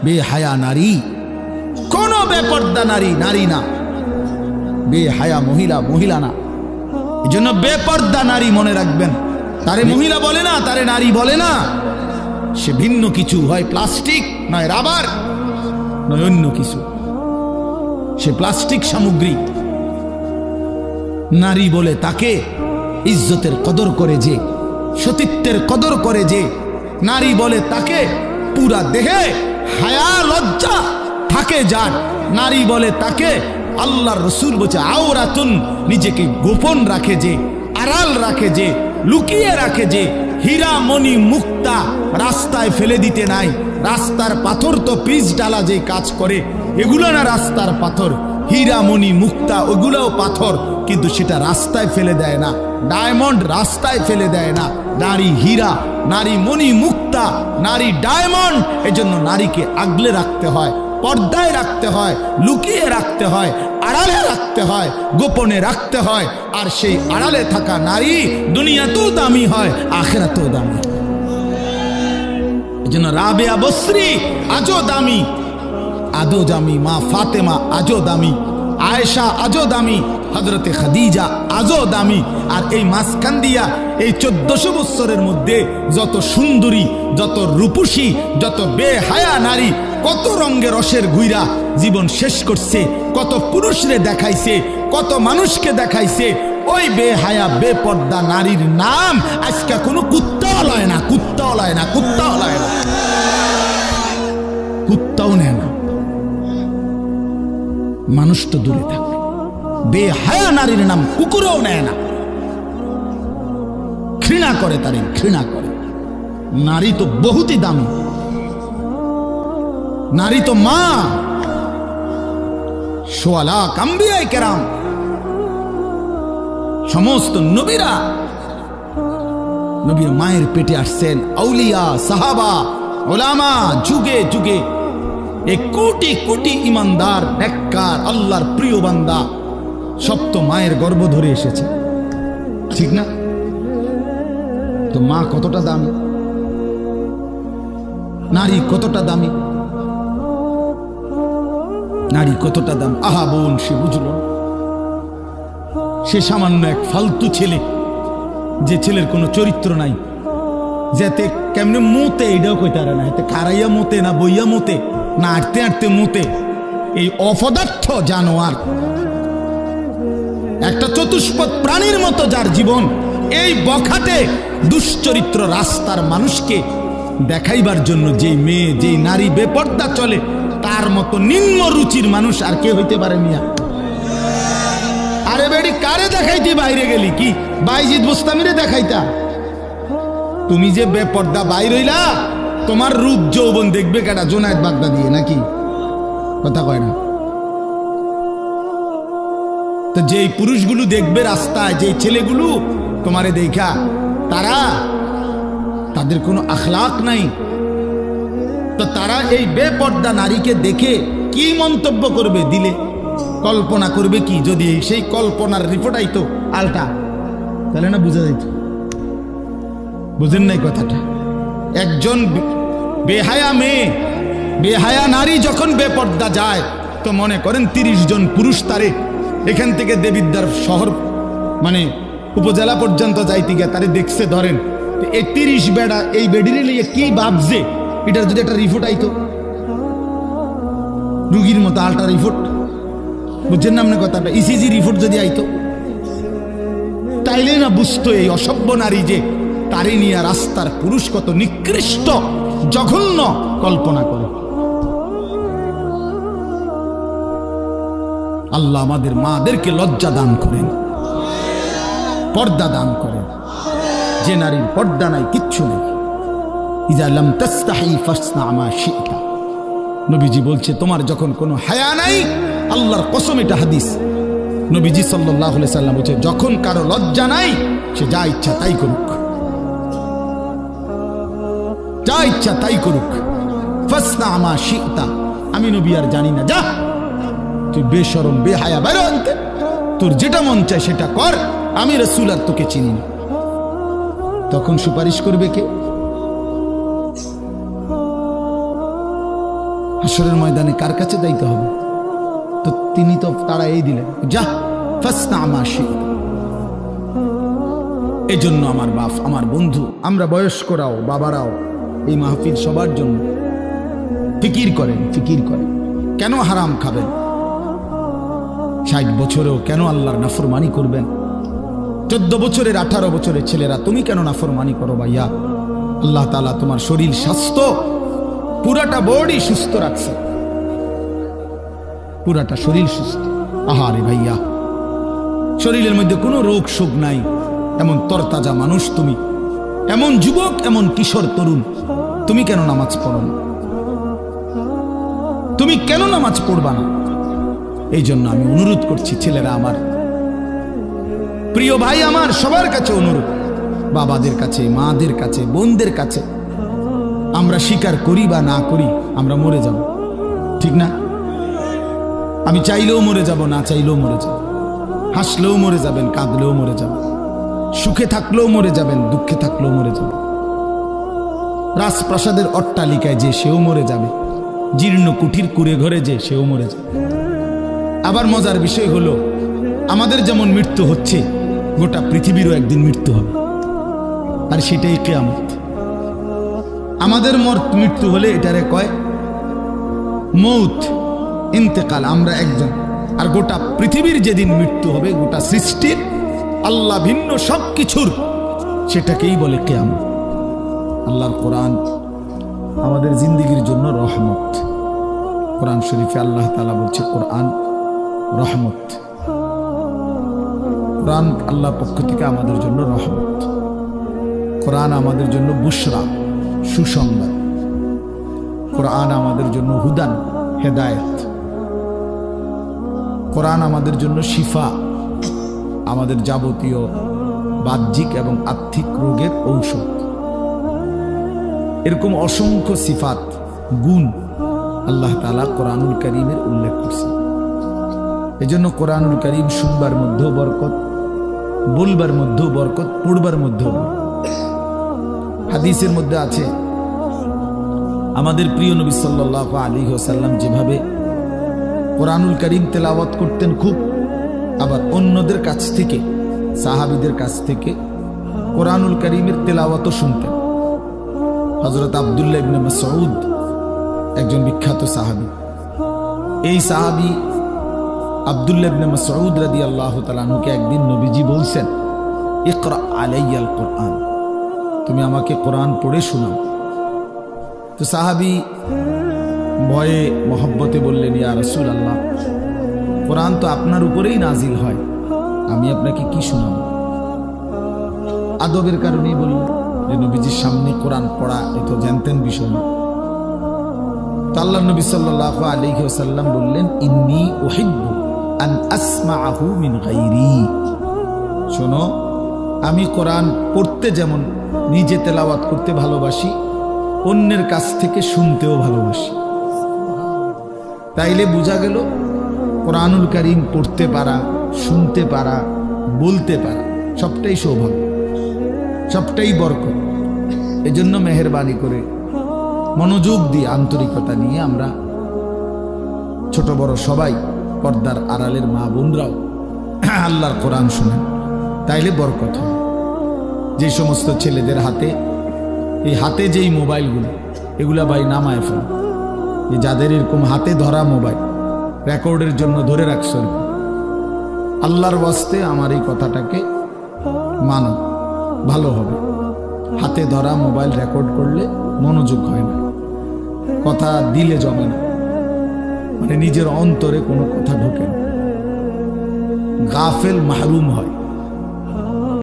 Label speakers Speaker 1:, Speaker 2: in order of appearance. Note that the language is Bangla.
Speaker 1: বেহায়া নারী, কোন বেপর্দা নারী নারী না, বেহায়া মহিলা মহিলা না। এই জন্য বেপর্দা নারী মনে রাখবেন, তারে মহিলা বলে না, তারে নারী বলে না, সে ভিন্ন কিছু, হয় প্লাস্টিক, নয় রাবার, নয় অন্য কিছু, সে প্লাস্টিক সামগ্রী। নারী বলে তাকে ইজ্জতের কদর করে যে, সতীত্বের কদর করে যে, নারী বলে তাকে পুরা দেহে হায়া লজ্জা থাকে যার, নারী বলে তাকে আল্লাহর রসুল বলছে আওরাতুন, নিজেকে গোপন রাখে যে, আড়াল রাখে যে, লুকিয়ে রাখে যে, হীরা মণি মুক্তা রাস্তায় ফেলে দিতে নাই। রাস্তার পাথর তো পিচ ডালা যে কাজ করে, এগুলো না রাস্তার পাথর, হীরা মণি মুক্তা ওগুলোও পাথর, কিন্তু সেটা রাস্তায় ফেলে দেয় না। ডায়মন্ড রাস্তায় ফেলে দেয় না, নারী হীরা, নারী মণি মুক্তা, নারী ডায়মন্ড। এজন্য নারীকে আগলে রাখতে হয়, পর্দায় রাখতে হয়, লুকিয়ে রাখতে হয়, আড়ালে রাখতে হয়, গোপনে রাখতে হয়। আর সেই আড়ালে থাকা নারী দুনিয়াতেও দামি হয়, আখিরাতেও দামি। এজন্য রাবেয়া বসরি আজও দামি, আদো দামি, মা ফাতেমা আজও দামি, আয়েশা আজও দামি, হযরতে খাদিজা আজও দামি। আর এই মাঝখান দিয়া এই 1400 বছরের মধ্যে যত সুন্দরী, যত রূপসী, যত বেহায়া নারী কত রঙে রসের ঘুইরা জীবন শেষ করছে, কত পুরুষরে দেখাইছে, কত মানুষকে দেখাইছে। ওই বেহায়া বেপর্দা নারীর নাম আজকে কোনো কুত্তাও লয় না, কুত্তাও লয় না, কুত্তাও লয় না, কুত্তাও নেয় না, মানুষ তো দূরে থাকে। বেহায়া নারীর নাম কুকুরও নেয় না, ঘৃণা করে, তারে ঘৃণা করে। নারী তো বহুতই দামি, নারী তো মা। সোয়া লাখ আম্বিয়ায়ে কেরাম, সমস্ত নবীরা নবীর মায়ের পেটে আসছেন, আউলিয়া সাহাবা ওলামা, যুগে যুগে এক কোটি কোটি ইমানদার নেককার আল্লাহর প্রিয় বান্দা সব তো মায়ের গর্ভ ধরে এসেছে, ঠিক না? তো মা কতটা দামি, নারী কতটা দামি, নারী কতটা দাম। আহা বোন, সে বুঝল, সে সামান্য এক ফালতু ছেলে, যে ছেলের কোনো চরিত্র নাই, যেতে কেমনে মোতে এটাও কইতে পারে না, এতে খারাইয়া মোতে না বইয়া মোতে না আটতে আটতে মোতে। এই অপদার্থ জানোয়ার, একটা চতুষ্পদ প্রাণীর মতো যার জীবন, এই বখাটে দুশ্চরিত্র রাস্তার মানুষকে দেখাইবার জন্য যেই মেয়ে, যেই নারী বেপর্দা চলে, তার মতো নিম্ন রুচির মানুষ আর কে হইতে পারে মিয়া? আরে বেডি, কারে দেখাইতে বাইরে গেলি? কি বাইজিদ বুস্তামিরে দেখাইতা? তুমি যে বেপর্দা বাইর হইলা, তোমার রূপ যৌবন দেখবে কেডা? জোনায়েদ বাগদাদি নাকি? কথা কয় না তো? যেই পুরুষগুলো দেখবে রাস্তায়, যেই ছেলেগুলো তোমারে দেখা, তাদের কোনো আখলাক নাই, তো তারা এই বেপর্দা নারীকে দেখে কি মন্তব্য করবে? দিলে কল্পনা করবে কি? যদি সেই কল্পনার রিপোর্ট আইতো আলটা, তাহলে না বুঝা যাইত। বুঝেন নাই কথাটা? একজন বেহায়া মেয়ে, বেহায়া নারী যখন বেপর্দা যায়, তো মনে করেন 30 জন পুরুষ তারে এখান থেকে দেবিদ্বার শহর মানে উপজেলা পর্যন্ত যাইতে গিয়ে তারে দেখছে, ধরেন এই 30 বেড়া এই বেডিরে লিয়ে কি ভাবছে, এটার যদি একটা রিপোর্ট আইতো, রুগীর মতো আলটা রিপোর্ট, বুঝছেন না আপনার কথাটা? ইসিজি রিপোর্ট যদি আইতো, তাইলে না বুঝতো এই অসভ্য নারী যে তারে নিয়ে রাস্তার পুরুষ কত নিকৃষ্ট জঘন্য কল্পনা করে। আল্লাহ আমাদের মাদেরকে লজ্জা দান করেন, পর্দা দান করেন। যে নারীর পর্দা নাই, কিচ্ছু নেই। ইজা লাম তাস্তাহি ফাসনা মা শিতা, নবীজি বলছে তোমার যখন কোনো হায়া নাই, আল্লাহর কসম, এটা হাদিস, নবীজি সাল্লাল্লাহু আলাইহি সাল্লাম বলছে যখন কারো লজ্জা নাই, সে যা ইচ্ছা তাই করুক, যা ইচ্ছা তাই করুক। ফাসনা মা শিতা, আমি নবী আর জানি না, যা তুই বেশরম বেহায়া বাইরে আনতে, তোর যেটা মন চায় সেটা কর, আমি রাসূল আর তোকে চিনি না। তখন সুপারিশ করবে কে? হাসরের ময়দানে কার কাছে যাইতে হবে? তো তিনি তো তাড়াই দিলেন, যা ফাসনা মা শি'তা। এই জন্য আমার বাপ, আমার বন্ধু, আমরা বয়স্করাও বাবারাও এই মাহফিল সবার জন্য ফিকির করেন, ফিকির করেন। কেন হারাম খাবেন? 60 বছরেও কেন আল্লাহর নাফরমানি করবেন? 14 বছরের 18 বছরের ছেলেরা তুমি কেন নাফরমানি করো ভাইয়া? আল্লাহ তাআলা তোমার শরীর স্বাস্থ্য পুরাটা বডি সুস্থ রাখছে, পুরাটা শরীর সুস্থ। আহারে ভাইয়া, শরীরের মধ্যে কোনো রোগ শোক নাই, এমন তরতাজা মানুষ তুমি, এমন যুবক, এমন কিশোর তরুণ, তুমি কেন নামাজ পড়ো না? তুমি কেন নামাজ পড়বা না? এই জন্য আমি অনুরোধ করছি ছেলেরা আমার, প্রিয় ভাই আমার, সবার কাছে অনুরোধ, বাবাদের কাছে, মাদের কাছে, বোনদের কাছে, আমরা স্বীকার করি বা না করি আমরা মরে যাব, ঠিক না? আমি চাইলেও মরে যাব, না চাইলেও মরে যাব। হাসলেও মরে যাবেন, কাঁদলেও মরে যাবেন, সুখে থাকলেও মরে যাবেন, দুঃখে থাকলেও মরে যাবেন। রাজপ্রাসাদের অট্টালিকায় যে সেও মরে যাবে, জীর্ণ কুঠির কুড়ে ঘরে যে সেও মরে যাবে। আবার মজার বিষয় হলো, আমাদের যেমন মৃত্যু হচ্ছে, গোটা পৃথিবীরও একদিন মৃত্যু হবে, আর সেটাই কিয়ামত। আমাদের মৃত্যু হলে এটারে কয় মৌত, ইন্তেকাল, আমরা একজন। আর গোটা পৃথিবীর যেদিন মৃত্যু হবে, গোটা সৃষ্টির, আল্লাহ ভিন্ন সব কিছুর, সেটাকেই বলে কিয়ামত। আল্লাহর কোরআন আমাদের জিন্দেগির জন্য রহমত। কোরআন শরীফে আল্লাহ তাআলা বলছে কোরআন রহমত। কোরআন আল্লাহর পক্ষ থেকে আমাদের জন্য রহমত। কোরআন আমাদের জন্য বুশরা, সুসংবাদ। কোরআন আমাদের জন্য হুদান, হেদায়েত। কোরআন আমাদের জন্য শিফা, আমাদের যাবতীয় বাহ্যিক এবং আর্থিক রোগের ঔষধ। এরকম অসংখ্য সিফাত, গুণ আল্লাহ তাআলা কোরআনুল কারীমের উল্লেখ করছে। এজন্য কোরআনুল কারীম শুনবার মধ্যেও বরকত, বলবার মধ্যেও বরকত, পড়বার মধ্যেও বরকত। হাদিসের মধ্যে আছে, আমাদের প্রিয় নবী সাল্লাল্লাহু আলাইহি ওয়াসাল্লাম যেভাবে কোরআনুল কারীম তেলাওয়াত করতেন খুব, আবার অন্যদের কাছ থেকে, সাহাবীদের কাছ থেকে কোরআনুল কারীমের তেলাওয়াতও শুনতেন। হযরত আব্দুল্লাহ ইবনে মাসউদ একজন বিখ্যাত সাহাবী। এই সাহাবী আব্দুল্লাহ ইবনে মাসউদ রাদিয়াল্লাহু তাআলা আনহুকে একদিন নবীজি বলছেন, ইকরা আলাইয়াল কোরআন, তুমি আমাকে কোরআন পড়ে শোনাও। তো সাহাবী ভয়ে মহব্বতে বললেন, ইয়া রাসূলুল্লাহ, কোরআন তো আপনার উপরেই নাজিল হয়, আমি আপনাকে কি শোনাব? আদবের কারণেই বললেন যে নবীজির সামনে কোরআন পড়া এ তো জানতেন বিষয় না। তো আল্লাহ নবী সাল্লাল্লাহু আলাইহি ওয়াসাল্লাম বললেন, ইন্নী উহিব্বু আন আসমাআহু মিন গায়রি, শোনো, আমি কোরআন পড়তে যেমন নিজে তেলাওয়াত করতে ভালোবাসি, অন্যের কাছ থেকে শুনতেও ভালোবাসি। তাইলে বোঝা গেল কোরআনুল কারীম পড়তে পারা, শুনতে পারা, বলতে পারা সবটাই সৌভাগ্য, সবটাই বরকত। এজন্য মেহেরবানি করে মনোযোগ দিয়ে, আন্তরিকতা নিয়ে আমরা ছোট বড় সবাই, পর্দার আড়ালের মা বোনরাও আল্লাহর কোরআন শুনেন, তাইলে বরকত হয়। যে সমস্ত ছেলেদের হাতে, এই হাতে যেই মোবাইলগুলো, এগুলা ভাই নামায় ফেল। যাদের এরকম হাতে ধরা মোবাইল রেকর্ডের জন্য ধরে রাখছ, আল্লাহর ওয়াস্তে আমার এই কথাটাকে মানো, ভালো হবে। হাতে ধরা মোবাইল রেকর্ড করলে মনোযোগ হয় না, কথা দিলে জমে না, মানে নিজের অন্তরে কোনো কথা ঢোকে না, গাফেল মাহরুম হয়।